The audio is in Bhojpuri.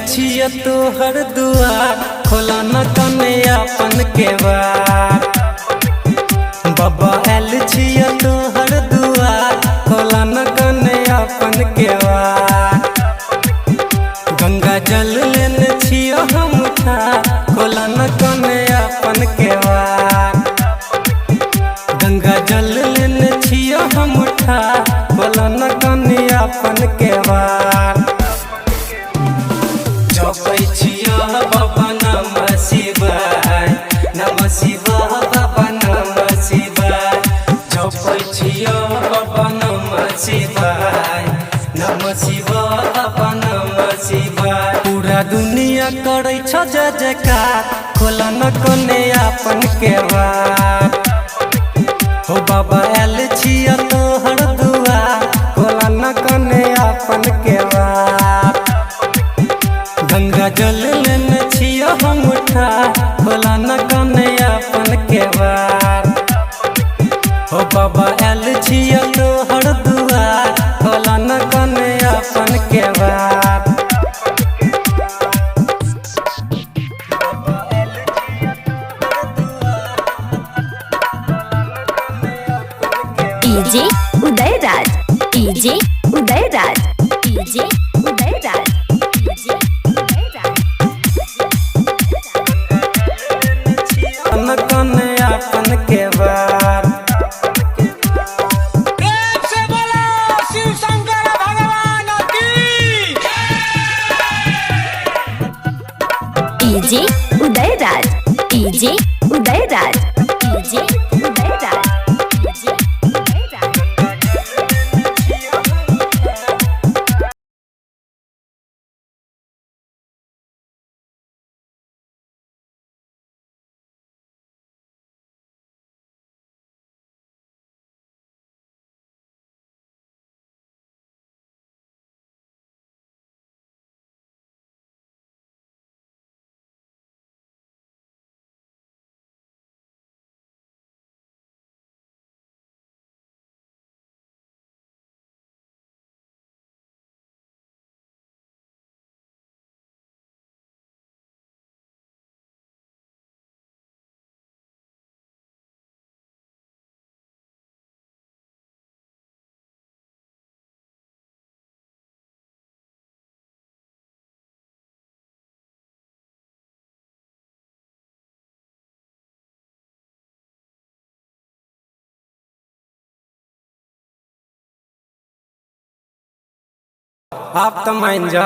छिया तोहर दुआर, खोला न कने अपन केवार। बाबा आयल छिया तोहर दुआर, खोला न कने अपन केवार। गंगा जल लेने छिया हम उठा, खोला न कने अपन केवार। गंगा जल लेने छिया हम उठा, खोला न कने अपन केवार। जपै छिया बाबा नमः शिवाय, नमः शिवाय बाबा नमः शिवाय। जपै छिया बाबा नमः शिवाय, नमः शिवाय बाबा नमः शिवाय। पूरा दुनिया करै छ जय जयकार, खोला न कने अपन केवार। हो बाबा आयल छिया तोहर दुआर, खोला न कने अपन केवार। गंगा जल लेने छिया हम उठा, खोला न कने अपन केवार। हो बाबा आयल छिया तोहर दुआर, खोला न कने अपन केवार। DJ Udayraj, DJ Udayraj, DJ Udayraj, DJ Udayraj. न कने अपन केवार। प्रेम से बोलो शिव शंकर भगवान की। DJ Udayraj, DJ Udayraj, DJ Udayraj, DJ Udayraj. आप तो मान जा।